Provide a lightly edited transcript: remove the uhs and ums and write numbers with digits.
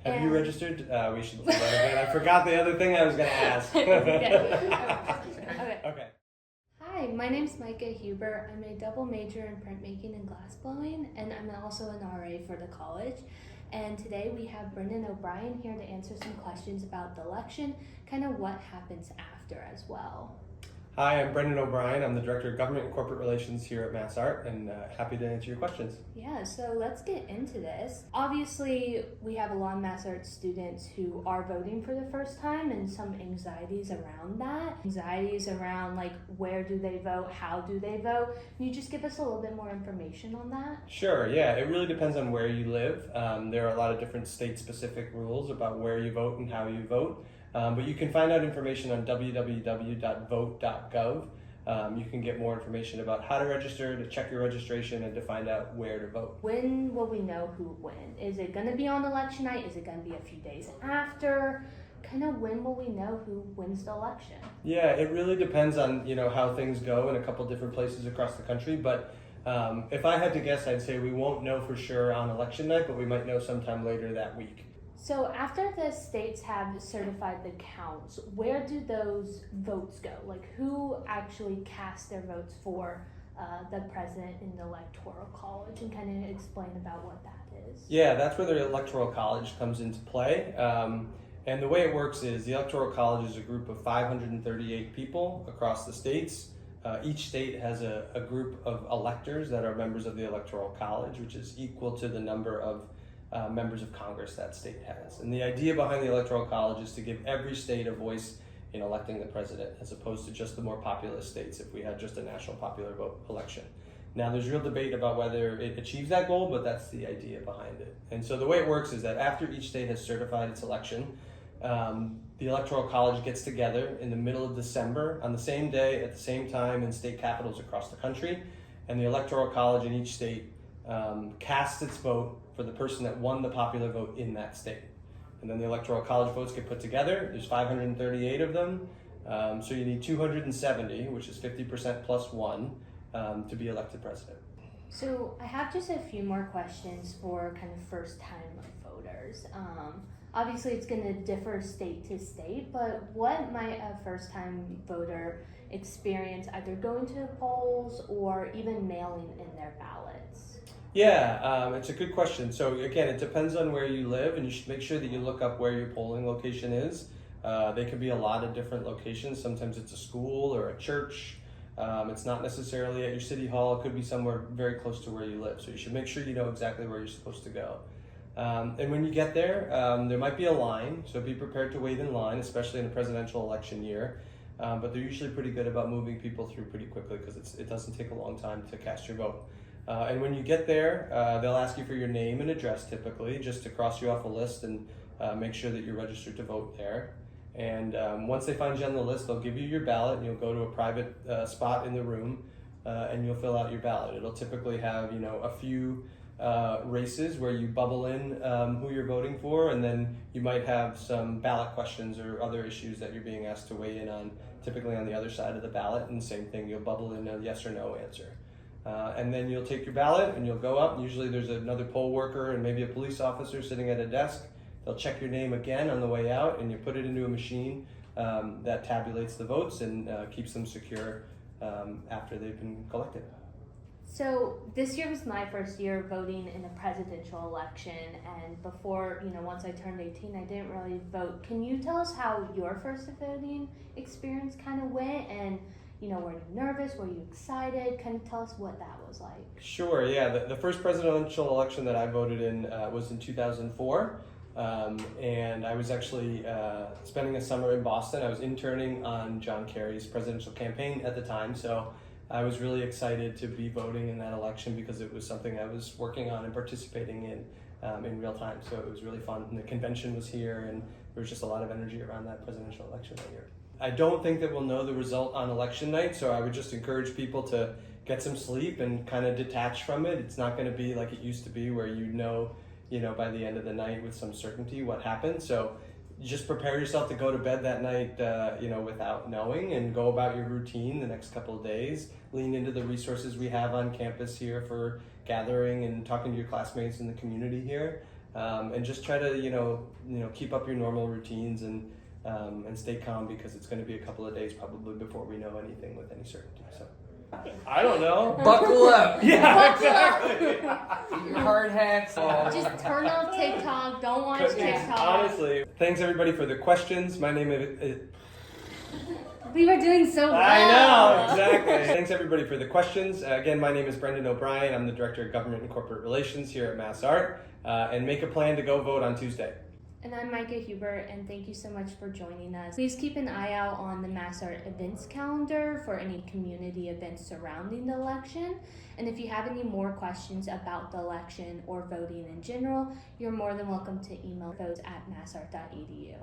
Have you registered? We should do that again. I forgot the other thing I was going to ask. Okay. Hi, my name's Myka Hubert. I'm a double major in printmaking and glassblowing, and I'm also an RA for the college. And today we have Brendan O'Brien here to answer some questions about the election, kind of what happens after as well. Hi, I'm Brendan O'Brien. I'm the Director of Government and Corporate Relations here at MassArt, and happy to answer your questions. Yeah, so let's get into this. Obviously, we have a lot of MassArt students who are voting for the first time and some anxieties around that. Anxieties around like where do they vote, how do they vote? Can you just give us a little bit more information on that? Sure, yeah. It really depends on where you live. There are a lot of different state-specific rules about where you vote and how you vote. But you can find out information on www.vote.gov. You can get more information about how to register, to check your registration, and to find out where to vote. When will we know who won? Is it going to be on election night? Is it going to be a few days after? Kind of when will we know who wins the election? Yeah, it really depends on how things go in a couple different places across the country. But if I had to guess, I'd say we won't know for sure on election night, but we might know sometime later that week. So after the states have certified the counts, where do those votes go? Like who actually casts their votes for the president in the Electoral College, and kind of explain about what that is? Yeah, that's where the Electoral College comes into play. And the way it works is the Electoral College is a group of 538 people across the states. Each state has a group of electors that are members of the Electoral College, which is equal to the number of members of Congress that state has. And the idea behind the Electoral College is to give every state a voice in electing the president, as opposed to just the more populous states if we had just a national popular vote election. Now, there's real debate about whether it achieves that goal, but that's the idea behind it. And so the way it works is that after each state has certified its election, the Electoral College gets together in the middle of December on the same day at the same time in state capitals across the country, and the Electoral College in each state casts its vote for the person that won the popular vote in that state. And then the Electoral College votes get put together. There's 538 of them, so you need 270, which is 50% plus one, to be elected president. So I have just a few more questions for kind of first-time voters. Obviously, it's going to differ state to state, but what might a first-time voter experience either going to the polls or even mailing in their ballots? Yeah, it's a good question. So again, it depends on where you live, and you should make sure that you look up where your polling location is. They could be a lot of different locations. Sometimes it's a school or a church. It's not necessarily at your city hall. It could be somewhere very close to where you live. So you should make sure you know exactly where you're supposed to go. And when you get there, there might be a line, so be prepared to wait in line, especially in a presidential election year. But they're usually pretty good about moving people through pretty quickly because it doesn't take a long time to cast your vote. And when you get there, they'll ask you for your name and address typically, just to cross you off a list and make sure that you're registered to vote there. And once they find you on the list, they'll give you your ballot, and you'll go to a private spot in the room, and you'll fill out your ballot. It'll typically have a few races where you bubble in who you're voting for, and then you might have some ballot questions or other issues that you're being asked to weigh in on, typically on the other side of the ballot. And same thing, you'll bubble in a yes or no answer. And then you'll take your ballot and you'll go up. Usually there's another poll worker and maybe a police officer sitting at a desk. They'll check your name again on the way out, and you put it into a machine that tabulates the votes and keeps them secure after they've been collected. So this year was my first year voting in a presidential election, and before, once I turned 18, I didn't really vote. Can you tell us how your first voting experience kind of went, and were you nervous? Were you excited? Kind of tell us what that was like. Sure, yeah. The first presidential election that I voted in was in 2004. And I was actually spending a summer in Boston. I was interning on John Kerry's presidential campaign at the time, so I was really excited to be voting in that election because it was something I was working on and participating in real time. So it was really fun. And the convention was here, and there was just a lot of energy around that presidential election that year. I don't think that we'll know the result on election night, so I would just encourage people to get some sleep and kind of detach from it. It's not going to be like it used to be where by the end of the night with some certainty what happened. So just prepare yourself to go to bed that night, without knowing, and go about your routine the next couple of days. Lean into the resources we have on campus here for gathering and talking to your classmates in the community here. and just try to, keep up your normal routines and stay calm, because it's going to be a couple of days probably before we know anything with any certainty. So I don't know. Buckle up. Yeah, Buckle up. exactly. Get your hard hats on. Just turn off TikTok. Don't watch TikTok. Honestly, thanks everybody for the questions. My name is. We were doing so well. I know, exactly. Thanks everybody for the questions. Again, my name is Brendan O'Brien. I'm the Director of Government and Corporate Relations here at MassArt. And make a plan to go vote on Tuesday. And I'm Myka Hubert, and thank you so much for joining us. Please keep an eye out on the MassArt events calendar for any community events surrounding the election. And if you have any more questions about the election or voting in general, you're more than welcome to email votes@massart.edu.